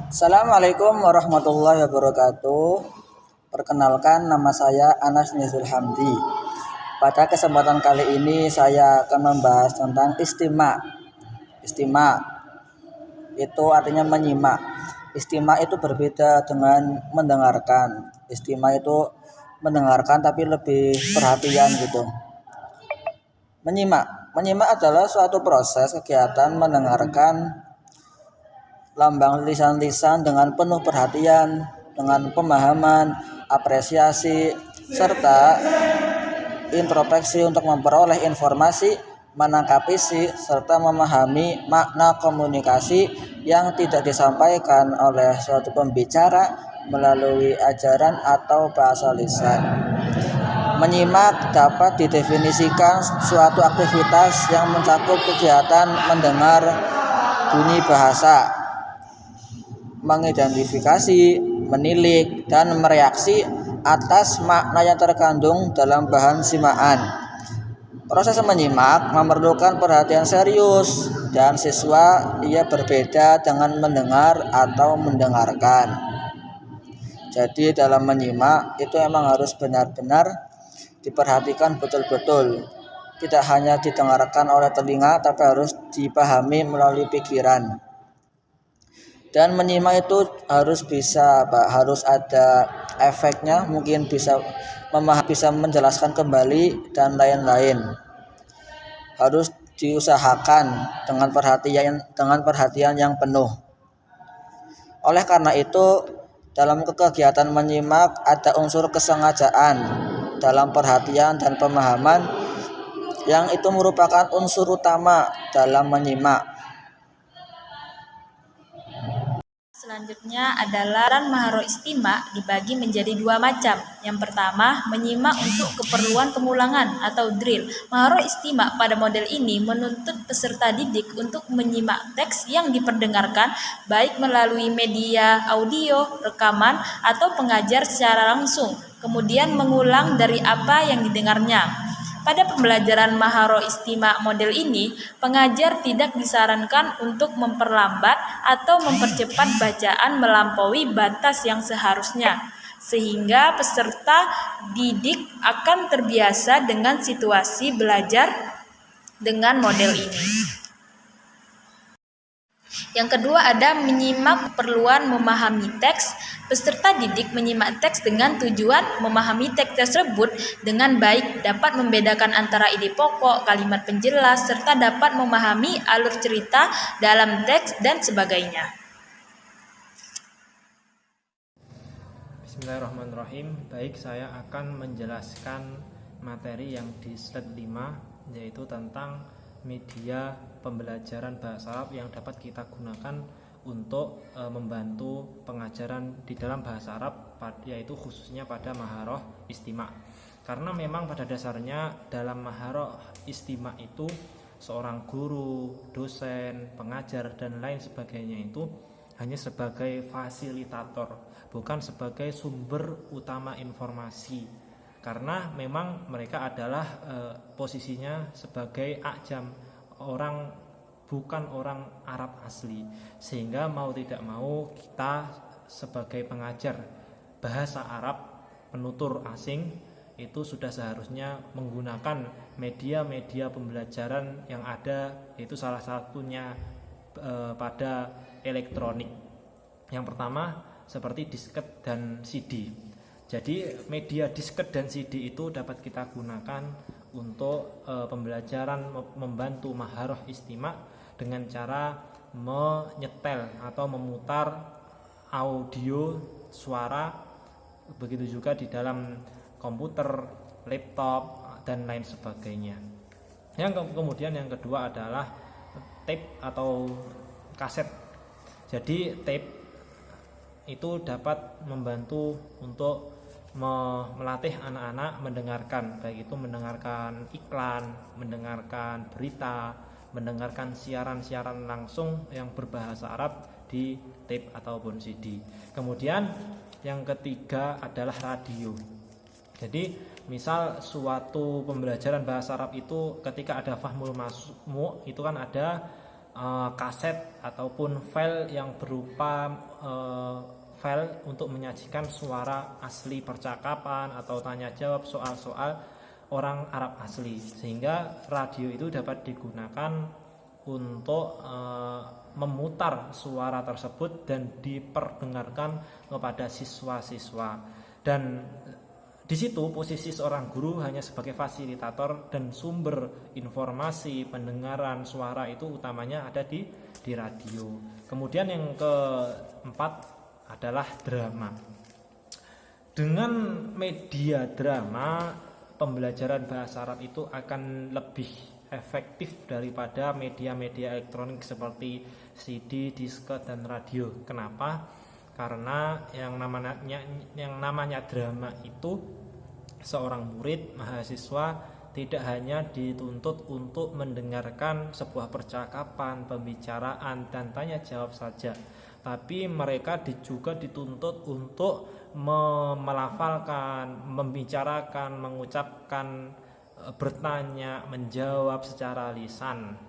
Assalamualaikum warahmatullahi wabarakatuh. Perkenalkan, nama saya Anas Nizul Hamdi. Pada kesempatan kali ini saya akan membahas tentang istima. Istima itu artinya menyimak. Istima itu berbeda dengan mendengarkan. Istima itu mendengarkan tapi lebih perhatian gitu. Menyimak adalah suatu proses kegiatan mendengarkan lambang lisan-lisan dengan penuh perhatian, dengan pemahaman, apresiasi, serta introspeksi untuk memperoleh informasi, menangkap isi, serta memahami makna komunikasi yang tidak disampaikan oleh suatu pembicara melalui ajaran atau bahasa lisan. Menyimak dapat didefinisikan suatu aktivitas yang mencakup kegiatan mendengar bunyi bahasa, mengidentifikasi, menilik, dan mereaksi atas makna yang terkandung dalam bahan simaan. Proses menyimak memerlukan perhatian serius dan siswa ia berbeda dengan mendengar atau mendengarkan. Jadi dalam menyimak itu emang harus benar-benar diperhatikan betul-betul. Tidak hanya didengarkan oleh telinga tapi harus dipahami melalui pikiran. Dan menyimak itu harus harus ada efeknya, mungkin bisa menjelaskan kembali dan lain-lain. Harus diusahakan dengan perhatian yang penuh. Oleh karena itu, dalam kegiatan menyimak ada unsur kesengajaan dalam perhatian dan pemahaman yang itu merupakan unsur utama dalam menyimak. Selanjutnya adalah maharo istima dibagi menjadi dua macam. Yang pertama, menyimak untuk keperluan pemulangan atau drill. Maharo istima pada model ini menuntut peserta didik untuk menyimak teks yang diperdengarkan baik melalui media audio, rekaman, atau pengajar secara langsung, kemudian mengulang dari apa yang didengarnya. Pada pembelajaran maharo istima model ini, pengajar tidak disarankan untuk memperlambat atau mempercepat bacaan melampaui batas yang seharusnya, sehingga peserta didik akan terbiasa dengan situasi belajar dengan model ini. Yang kedua ada menyimak keperluan memahami teks. Peserta didik menyimak teks dengan tujuan memahami teks tersebut dengan baik, dapat membedakan antara ide pokok, kalimat penjelas, serta dapat memahami alur cerita dalam teks dan sebagainya. Bismillahirrahmanirrahim. Baik, saya akan menjelaskan materi yang di slide 5, yaitu tentang media pembelajaran bahasa Arab yang dapat kita gunakan untuk membantu pengajaran di dalam bahasa Arab, yaitu khususnya pada maharoh istima. Karena memang pada dasarnya dalam maharoh istima itu seorang guru, dosen, pengajar, dan lain sebagainya itu hanya sebagai fasilitator, bukan sebagai sumber utama informasi. Karena memang mereka adalah posisinya sebagai ajam, bukan orang Arab asli, sehingga mau tidak mau kita sebagai pengajar bahasa Arab, penutur asing, itu sudah seharusnya menggunakan media-media pembelajaran yang ada, yaitu salah satunya pada elektronik. Yang pertama seperti disket dan CD. Jadi media disket dan CD itu dapat kita gunakan untuk pembelajaran membantu maharoh istima dengan cara menyetel atau memutar audio, suara, begitu juga di dalam komputer, laptop, dan lain sebagainya. Kemudian yang kedua adalah tape atau kaset. Jadi tape itu dapat membantu untuk melatih anak-anak mendengarkan, baik itu mendengarkan iklan, mendengarkan berita, mendengarkan siaran-siaran langsung yang berbahasa Arab di tape ataupun CD. Kemudian yang ketiga adalah radio. Jadi misal suatu pembelajaran bahasa Arab itu ketika ada fahmul masmu' itu kan ada kaset ataupun file yang berupa file untuk menyajikan suara asli percakapan atau tanya jawab soal-soal orang Arab asli, sehingga radio itu dapat digunakan untuk memutar suara tersebut dan diperdengarkan kepada siswa-siswa. Dan di situ posisi seorang guru hanya sebagai fasilitator dan sumber informasi pendengaran suara itu utamanya ada di radio. Kemudian yang keempat adalah drama. Dengan media drama, pembelajaran bahasa Arab itu akan lebih efektif daripada media-media elektronik seperti CD, disket, dan radio. Kenapa? Karena yang namanya drama itu seorang murid, mahasiswa tidak hanya dituntut untuk mendengarkan sebuah percakapan, pembicaraan, dan tanya jawab saja, tapi mereka juga dituntut untuk melafalkan, membicarakan, mengucapkan, bertanya, menjawab secara lisan.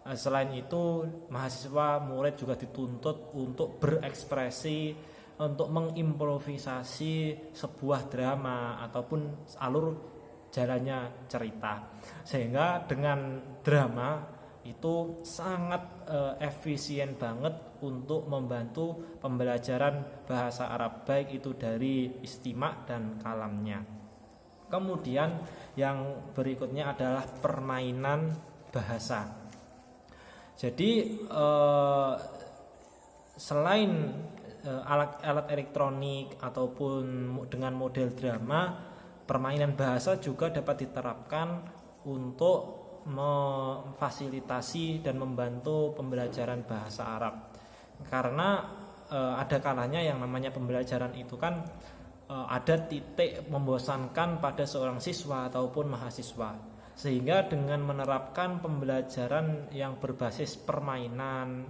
Selain itu, mahasiswa murid juga dituntut untuk berekspresi, untuk mengimprovisasi sebuah drama ataupun alur jalannya cerita. Sehingga dengan drama itu sangat efisien banget untuk membantu pembelajaran bahasa Arab, baik itu dari istimak dan kalamnya. Kemudian yang berikutnya adalah permainan bahasa. Jadi selain alat elektronik ataupun dengan model drama, permainan bahasa juga dapat diterapkan untuk memfasilitasi dan membantu pembelajaran bahasa Arab. Karena ada kalanya yang namanya pembelajaran itu kan ada titik membosankan pada seorang siswa ataupun mahasiswa. Sehingga dengan menerapkan pembelajaran yang berbasis permainan,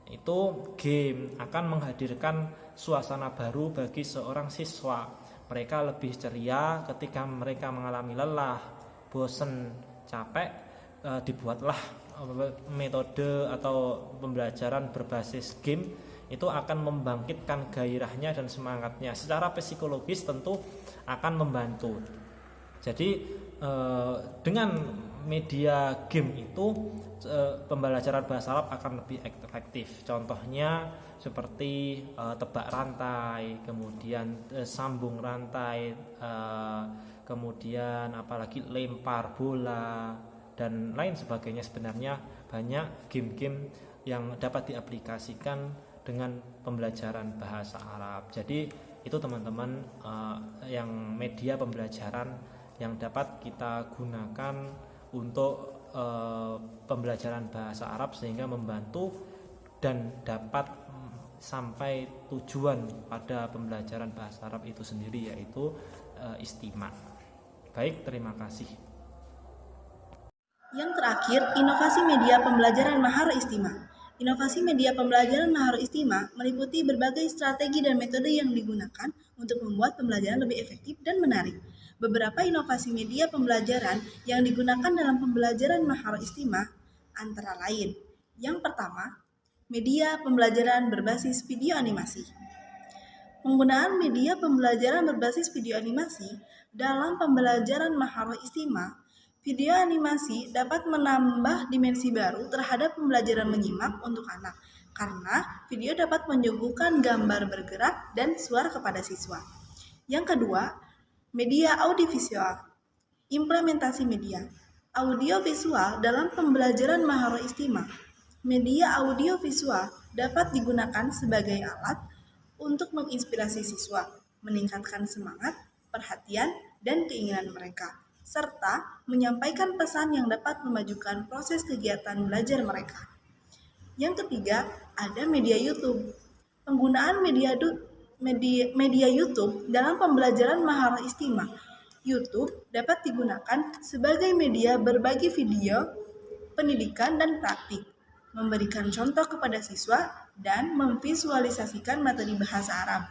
itu game akan menghadirkan suasana baru bagi seorang siswa. Mereka lebih ceria ketika mereka mengalami lelah, bosan, capek, dibuatlah metode atau pembelajaran berbasis game. Itu akan membangkitkan gairahnya dan semangatnya. Secara psikologis tentu akan membantu. Jadi dengan media game itu pembelajaran bahasa Arab akan lebih efektif. Contohnya seperti tebak rantai, kemudian sambung rantai, kemudian apalagi lempar bola dan lain sebagainya. Sebenarnya banyak game-game yang dapat diaplikasikan dengan pembelajaran bahasa Arab. Jadi itu teman-teman yang media pembelajaran yang dapat kita gunakan untuk pembelajaran bahasa Arab sehingga membantu dan dapat sampai tujuan pada pembelajaran bahasa Arab itu sendiri, yaitu istimak. Baik, terima kasih. Yang terakhir, inovasi media pembelajaran Maharo Istima. Inovasi media pembelajaran Maharo Istima meliputi berbagai strategi dan metode yang digunakan untuk membuat pembelajaran lebih efektif dan menarik. Beberapa inovasi media pembelajaran yang digunakan dalam pembelajaran Maharo Istima antara lain: yang pertama, media pembelajaran berbasis video animasi. Penggunaan media pembelajaran berbasis video animasi dalam pembelajaran Maharo Istima. Video animasi dapat menambah dimensi baru terhadap pembelajaran menyimak untuk anak, karena video dapat menyuguhkan gambar bergerak dan suara kepada siswa. Yang kedua, media audiovisual. Implementasi media audiovisual dalam pembelajaran Maharo Istima. Media audiovisual dapat digunakan sebagai alat untuk menginspirasi siswa, meningkatkan semangat, perhatian, dan keinginan mereka, serta menyampaikan pesan yang dapat memajukan proses kegiatan belajar mereka. Yang ketiga, ada media YouTube. Penggunaan media YouTube dalam pembelajaran Maharo Istima. YouTube dapat digunakan sebagai media berbagi video, pendidikan, dan praktik, memberikan contoh kepada siswa, dan memvisualisasikan materi bahasa Arab.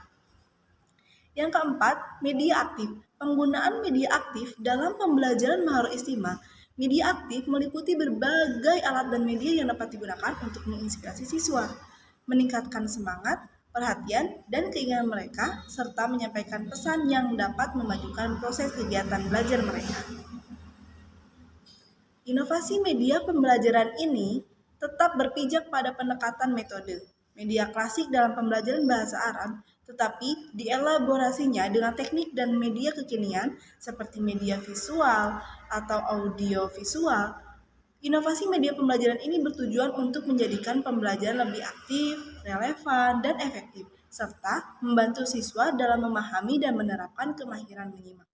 Yang keempat, media aktif. Penggunaan media aktif dalam pembelajaran Maharo Istima. Media aktif meliputi berbagai alat dan media yang dapat digunakan untuk menginspirasi siswa, meningkatkan semangat, perhatian, dan keinginan mereka, serta menyampaikan pesan yang dapat memajukan proses kegiatan belajar mereka. Inovasi media pembelajaran ini tetap berpijak pada pendekatan metode media klasik dalam pembelajaran bahasa Arab, tetapi dielaborasinya dengan teknik dan media kekinian seperti media visual atau audio visual. Inovasi media pembelajaran ini bertujuan untuk menjadikan pembelajaran lebih aktif, relevan, dan efektif, serta membantu siswa dalam memahami dan menerapkan kemahiran menyimak.